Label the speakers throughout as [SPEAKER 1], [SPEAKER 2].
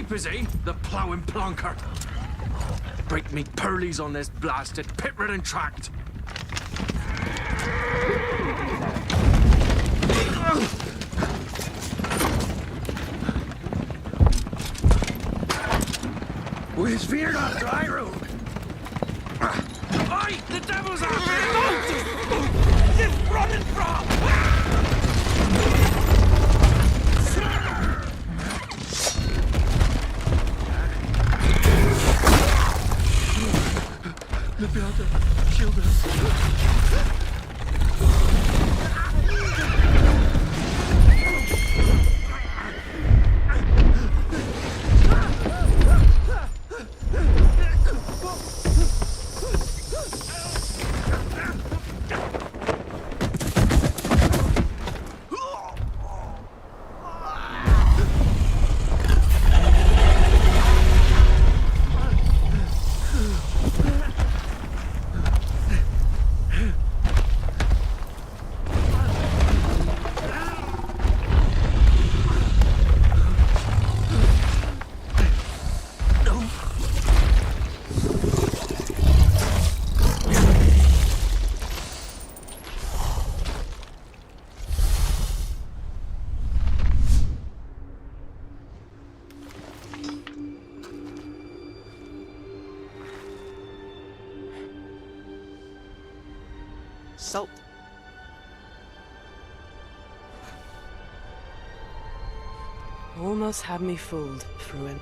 [SPEAKER 1] type, is he? The ploughing plonker. Break me pearlies on this blasted pit-ridden tract. We've veered off dry road. Aye, the devil's after it! It's running from! The builder, shield us.
[SPEAKER 2] Salt. Almost had me fooled, Fruin.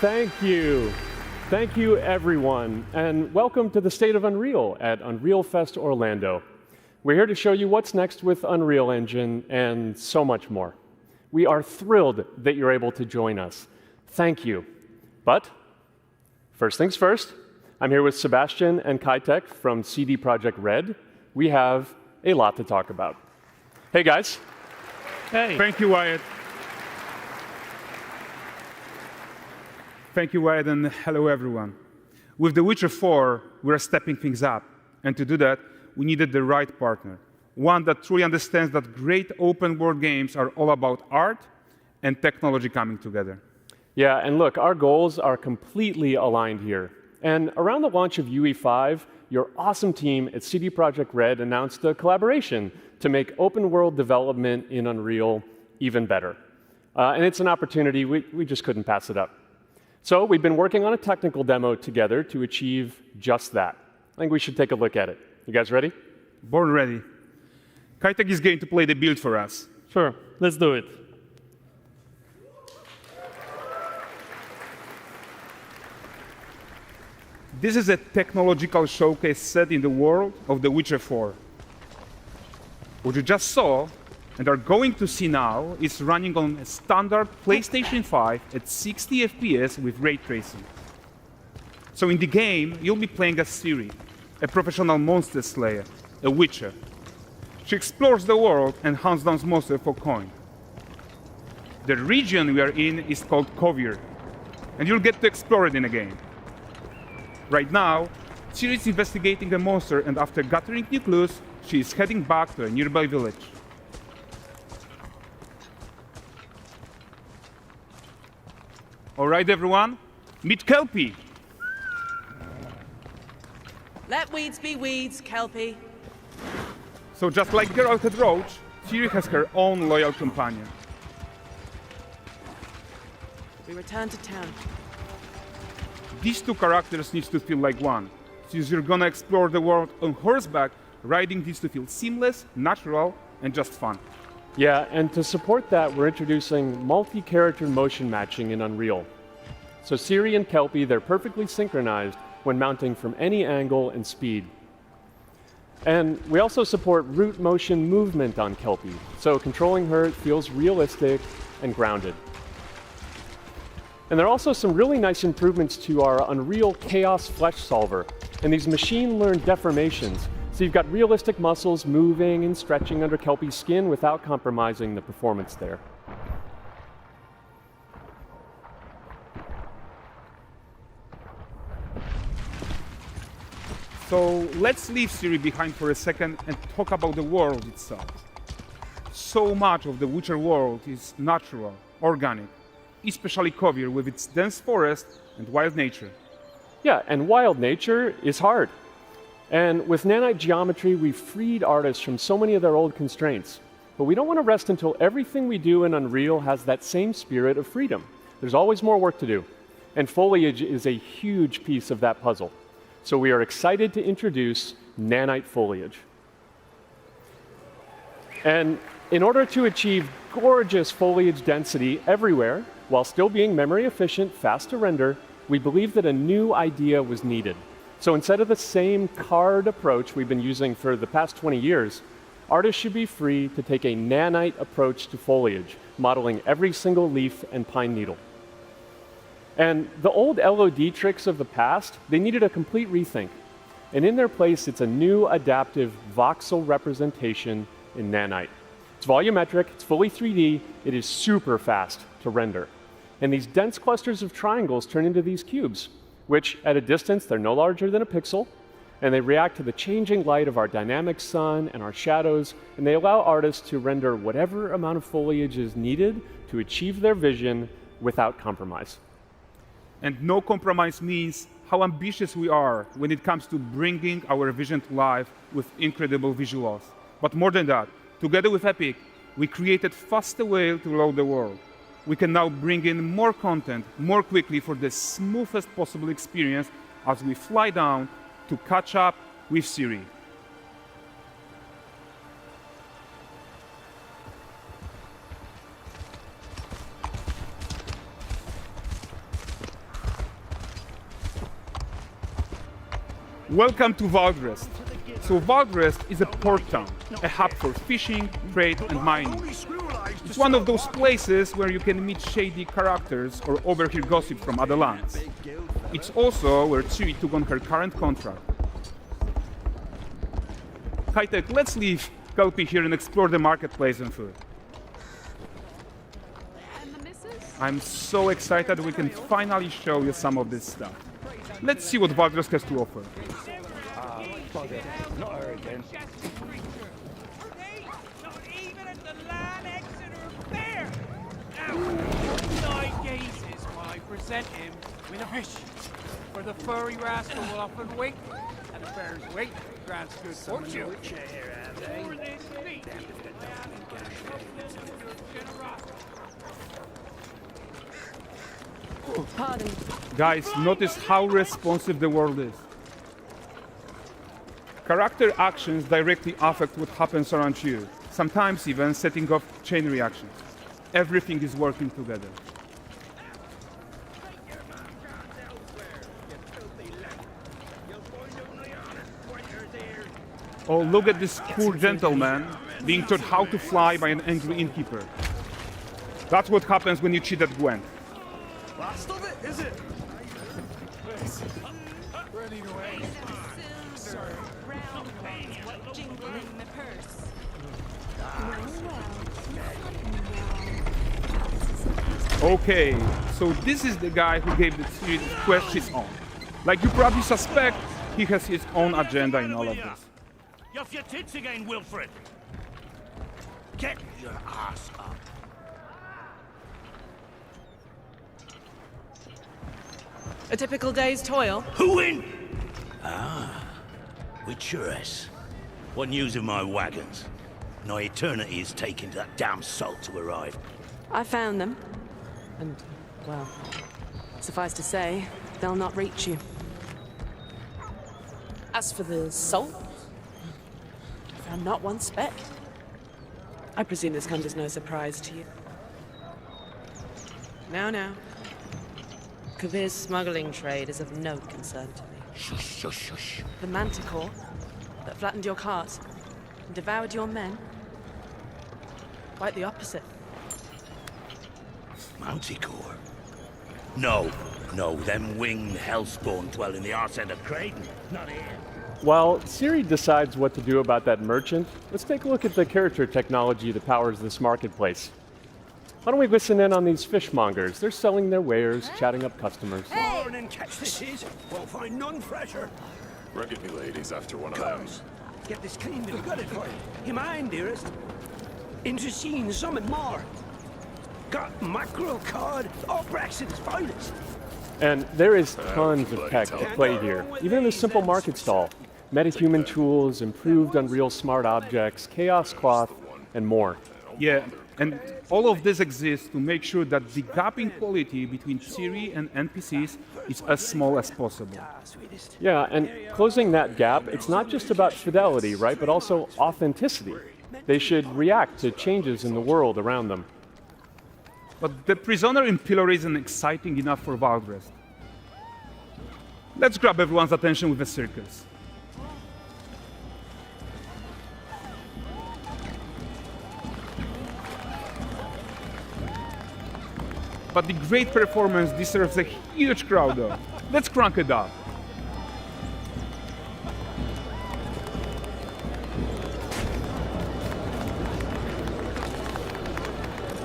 [SPEAKER 3] Thank you. Thank you, everyone, and welcome to the State of Unreal at Unreal Fest Orlando. We're here to show you what's next with Unreal Engine and so much more. We are thrilled that you're able to join us. Thank you. But first things first, I'm here with Sebastian and Kitek from CD Projekt Red. We have a lot to talk about. Hey, guys.
[SPEAKER 4] Hey. Thank you, Wyatt. Thank you, Wyatt, and hello, everyone. With The Witcher 4, we're stepping things up. And to do that, we needed the right partner, one that truly understands that great open-world games are all about art and technology coming together.
[SPEAKER 3] Yeah, and look, our goals are completely aligned here. And around the launch of UE5, your awesome team at CD Projekt Red announced a collaboration to make open-world development in Unreal even better. And it's an opportunity, we just couldn't pass it up. So we've been working on a technical demo together to achieve just that. I think we should take a look at it. You guys ready?
[SPEAKER 4] Born ready. Kitek is going to play the build for us.
[SPEAKER 5] Sure, let's do it.
[SPEAKER 4] This is a technological showcase set in the world of The Witcher 4. What you just saw and are going to see now is running on a standard PlayStation 5 at 60 FPS with ray tracing. So in the game, you'll be playing as Ciri, a professional monster slayer, a witcher. She explores the world and hunts down monsters for coin. The region we are in is called Kovir, and you'll get to explore it in the game. Right now, Ciri is investigating a monster, and after gathering new clues, she is heading back to a nearby village. All right, everyone, meet Kelpie.
[SPEAKER 2] Let weeds be weeds, Kelpie.
[SPEAKER 4] So just like Geralt had Roach, Ciri has her own loyal companion.
[SPEAKER 2] We return to town.
[SPEAKER 4] These two characters need to feel like one. Since you're gonna explore the world on horseback, riding needs to feel seamless, natural, and just fun.
[SPEAKER 3] Yeah, and to support that, we're introducing multi-character motion matching in Unreal. So Ciri and Kelpie, they're perfectly synchronized when mounting from any angle and speed. And we also support root motion movement on Kelpie, so controlling her feels realistic and grounded. And there are also some really nice improvements to our Unreal Chaos Flesh Solver and these machine-learned deformations. So you've got realistic muscles moving and stretching under Kelpie's skin without compromising the performance there.
[SPEAKER 4] So let's leave Ciri behind for a second and talk about the world itself. So much of the Witcher world is natural, organic, especially Kovir with its dense forest and wild nature.
[SPEAKER 3] Yeah, and wild nature is hard. And with nanite geometry, we've freed artists from so many of their old constraints. But we don't want to rest until everything we do in Unreal has that same spirit of freedom. There's always more work to do. And foliage is a huge piece of that puzzle. So we are excited to introduce nanite foliage. And in order to achieve gorgeous foliage density everywhere, while still being memory efficient, fast to render, we believe that a new idea was needed. So instead of the same card approach we've been using for the past 20 years, artists should be free to take a nanite approach to foliage, modeling every single leaf and pine needle. And the old LOD tricks of the past, they needed a complete rethink. And in their place, it's a new adaptive voxel representation in nanite. It's volumetric, it's fully 3D, it is super fast to render. And these dense clusters of triangles turn into these cubes, which at a distance, they're no larger than a pixel, and they react to the changing light of our dynamic sun and our shadows, and they allow artists to render whatever amount of foliage is needed to achieve their vision without compromise.
[SPEAKER 4] And no compromise means how ambitious we are when it comes to bringing our vision to life with incredible visuals. But more than that, together with Epic, we created faster way to load the world. We can now bring in more content more quickly for the smoothest possible experience as we fly down to catch up with Ciri. Welcome to Valdrest. So Valdrest is a port town, a hub for fishing, trade and mining. It's one of those places where you can meet shady characters or overhear gossip from other lands. It's also where Ciri took on her current contract. High-tech, let's leave Kelpie here and explore the marketplace and food. I'm so excited we can finally show you some of this stuff. Let's see what Valdrest has to offer.
[SPEAKER 5] Not her again. Not even at the Lan Exeter Fair. Now, 9 gazes while I present him with a fish. For the furry rascal will often wait, and the fair's wait grants good fortune.
[SPEAKER 2] Pardon.
[SPEAKER 4] Guys, notice how responsive the world is. Character actions directly affect what happens around you, sometimes even setting off chain reactions. Everything is working together. Oh, look at this poor gentleman being taught how to fly by an angry innkeeper. That's what happens when you cheat at Gwent.
[SPEAKER 1] Last of it, is it?
[SPEAKER 4] Okay, so this is the guy who gave the series quest his own. Like you probably suspect, he has his own agenda in all of this.
[SPEAKER 5] You're off your tits again, Wilfred. Get your ass up.
[SPEAKER 2] A typical day's toil.
[SPEAKER 5] Who in? Ah, Witcheress. What news of my wagons? No eternity is taking that damn salt to arrive.
[SPEAKER 2] I found them. And, well, suffice to say, they'll not reach you. As for the salt, I found not one speck. I presume this comes as no surprise to you. Now. Kavir's smuggling trade is of no concern to me.
[SPEAKER 5] Shush, shush, shush.
[SPEAKER 2] The Manticore, that flattened your cars and devoured your men? Quite the opposite.
[SPEAKER 6] Manticore? No, them winged hellspawn dwell in the arse end of Creighton, not here.
[SPEAKER 3] While Ciri decides what to do about that merchant, let's take a look at the character technology that powers this marketplace. Why don't we listen in on these fishmongers? They're selling their wares, chatting up customers.
[SPEAKER 7] Morning, catch this is. Won't find none fresher.
[SPEAKER 8] Rugged me ladies after one of them.
[SPEAKER 7] Get this cleaned and gutted for you. You mind, dearest? Into seeing something more. Got mackerel, cod, all Braxton's finest.
[SPEAKER 3] And there is tons of tech to play here, even in this simple market stall. Metahuman tools, improved Unreal smart objects, Chaos Cloth, and more.
[SPEAKER 4] Yeah, and all of this exists to make sure that the gap in quality between Ciri and NPCs is as small as possible.
[SPEAKER 3] Yeah, and closing that gap, it's not just about fidelity, right, but also authenticity. They should react to changes in the world around them.
[SPEAKER 4] But the prisoner in Pillory isn't exciting enough for Valdrest. Let's grab everyone's attention with a circus. But the great performance deserves a huge crowd though. Let's crank it up.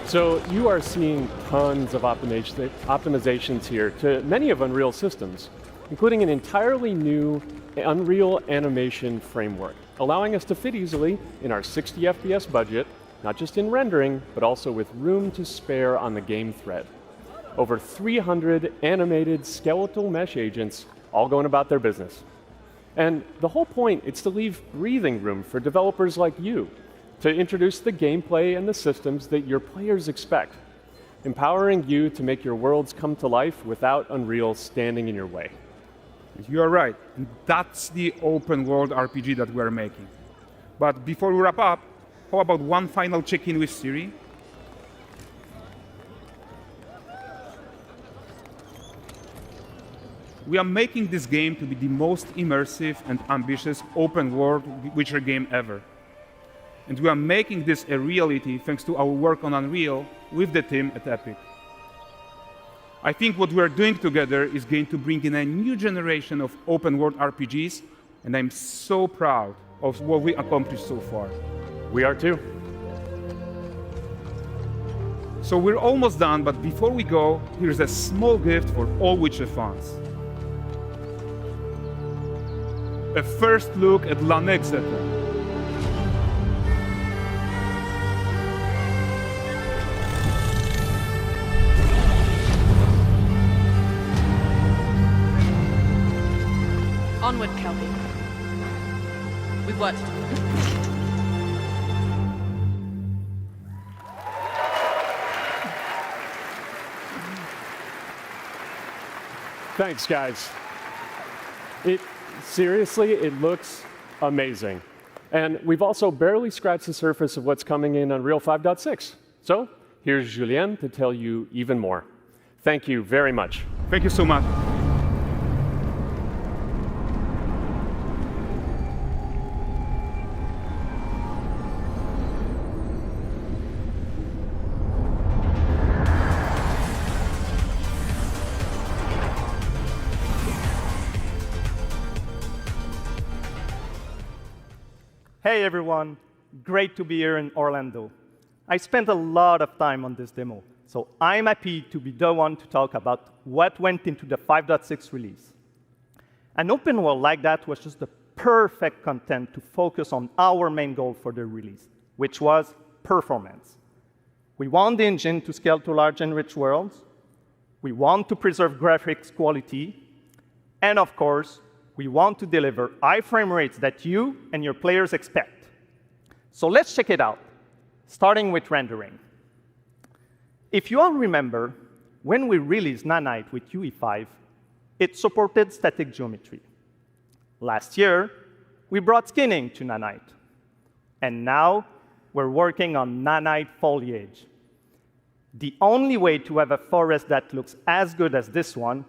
[SPEAKER 3] So you are seeing tons of optimizations here to many of Unreal systems, including an entirely new Unreal animation framework, allowing us to fit easily in our 60 FPS budget, not just in rendering, but also with room to spare on the game thread. Over 300 animated skeletal mesh agents all going about their business. And the whole point is to leave breathing room for developers like you to introduce the gameplay and the systems that your players expect, empowering you to make your worlds come to life without Unreal standing in your way.
[SPEAKER 4] You are right. And that's the open world RPG that we're making. But before we wrap up, how about one final check-in with Ciri? We are making this game to be the most immersive and ambitious open world Witcher game ever. And we are making this a reality thanks to our work on Unreal with the team at Epic. I think what we are doing together is going to bring in a new generation of open world RPGs, and I'm so proud of what we accomplished so far.
[SPEAKER 3] We are too.
[SPEAKER 4] So we're almost done, but before we go, here's a small gift for all Witcher fans. A first look at Lan Exeter.
[SPEAKER 2] Onward, Kelby. We've worked to do.
[SPEAKER 3] Thanks, guys. Seriously, it looks amazing. And we've also barely scratched the surface of what's coming in Unreal 5.6. So here's Julien to tell you even more. Thank you very much.
[SPEAKER 4] Thank you so much.
[SPEAKER 9] Hey everyone, great to be here in Orlando. I spent a lot of time on this demo, so I'm happy to be the one to talk about what went into the 5.6 release. An open world like that was just the perfect content to focus on our main goal for the release, which was performance. We want the engine to scale to large and rich worlds, we want to preserve graphics quality, and of course, we want to deliver high frame rates that you and your players expect. So let's check it out, starting with rendering. If you all remember, when we released Nanite with UE5, it supported static geometry. Last year, we brought skinning to Nanite. And now, we're working on Nanite foliage. The only way to have a forest that looks as good as this one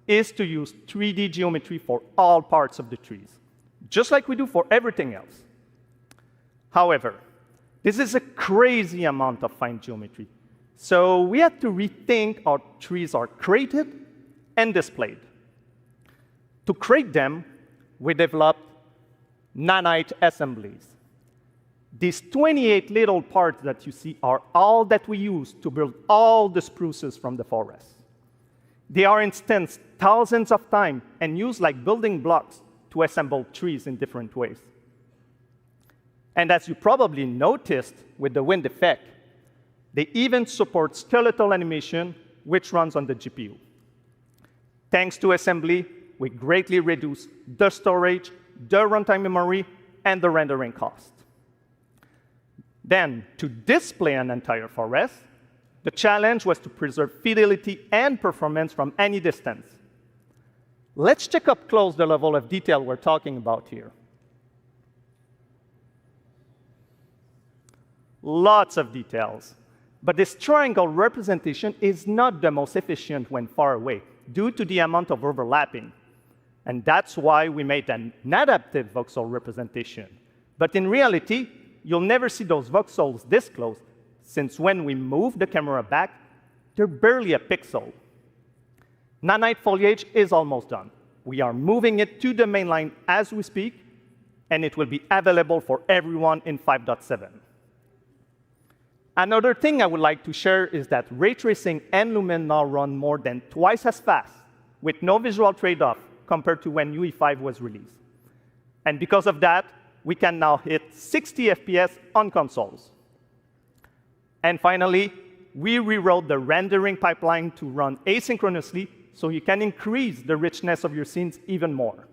[SPEAKER 9] is to use 3D geometry for all parts of the trees. just like we do for everything else. However, this is a crazy amount of fine geometry. So we had to rethink how trees are created and displayed. To create them, we developed nanite assemblies. These 28 little parts that you see are all that we use to build all the spruces from the forest. They are instanced thousands of times and used like building blocks to assemble trees in different ways. And as you probably noticed with the wind effect, they even support skeletal animation, which runs on the GPU. Thanks to assembly, we greatly reduce the storage, the runtime memory, and the rendering cost. Then, to display an entire forest, the challenge was to preserve fidelity and performance from any distance. Let's check up close the level of detail we're talking about here. Lots of details. But this triangle representation is not the most efficient when far away, due to the amount of overlapping. And that's why we made an adaptive voxel representation. But in reality, you'll never see those voxels this close, since when we move the camera back, they're barely a pixel. Nanite foliage is almost done. We are moving it to the main line as we speak, and it will be available for everyone in 5.7. Another thing I would like to share is that ray tracing and Lumen now run more than twice as fast, with no visual trade-off compared to when UE5 was released. And because of that, we can now hit 60 FPS on consoles. And finally, we rewrote the rendering pipeline to run asynchronously so you can increase the richness of your scenes even more.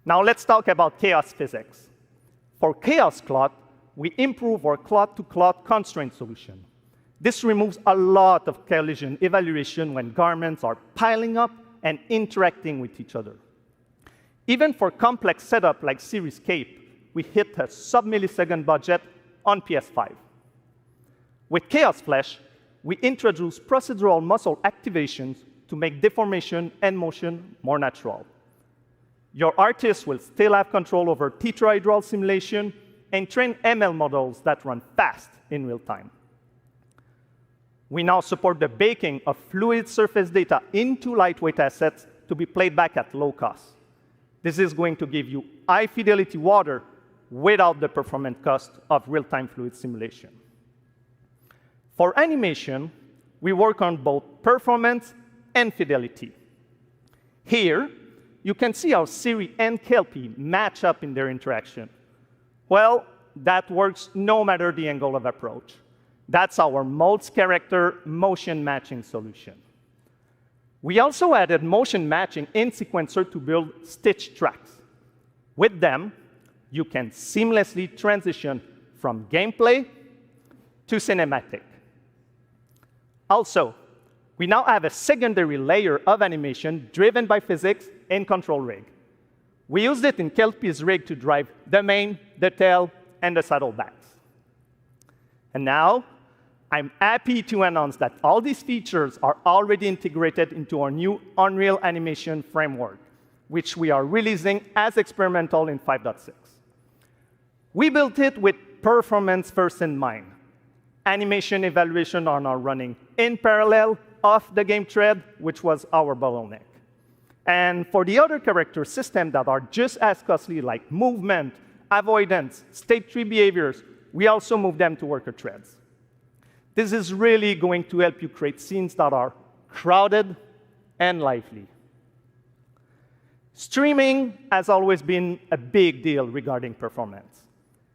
[SPEAKER 9] Now let's talk about chaos physics. For chaos cloth, we improve our cloth-to-cloth constraint solution. This removes a lot of collision evaluation when garments are piling up and interacting with each other. Even for complex setup like Series Cape, we hit a sub-millisecond budget on PS5. With Chaos Flesh, we introduce procedural muscle activations to make deformation and motion more natural. Your artist will still have control over tetrahedral simulation and train ML models that run fast in real time. We now support the baking of fluid surface data into lightweight assets to be played back at low cost. This is going to give you high-fidelity water without the performance cost of real-time fluid simulation. For animation, we work on both performance and fidelity. Here, you can see how Siri and Kelpie match up in their interaction. Well, that works no matter the angle of approach. That's our Molds character motion matching solution. We also added motion matching in Sequencer to build stitch tracks. With them, you can seamlessly transition from gameplay to cinematic. Also, we now have a secondary layer of animation driven by physics in Control Rig. We used it in Kelpie's rig to drive the mane, the tail, and the saddlebacks. And now, I'm happy to announce that all these features are already integrated into our new Unreal Animation framework, which we are releasing as experimental in 5.6. We built it with performance first in mind. Animation evaluation are now running in parallel off the game thread, which was our bottleneck. And for the other character systems that are just as costly, like movement, avoidance, state tree behaviors, we also move them to worker threads. This is really going to help you create scenes that are crowded and lively. Streaming has always been a big deal regarding performance.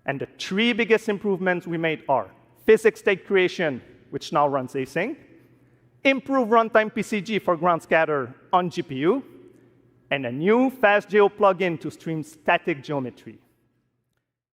[SPEAKER 9] And the three biggest improvements we made are physics state creation, which now runs async, improve runtime PCG for ground scatter on GPU, and a new FastGeo plugin to stream static geometry.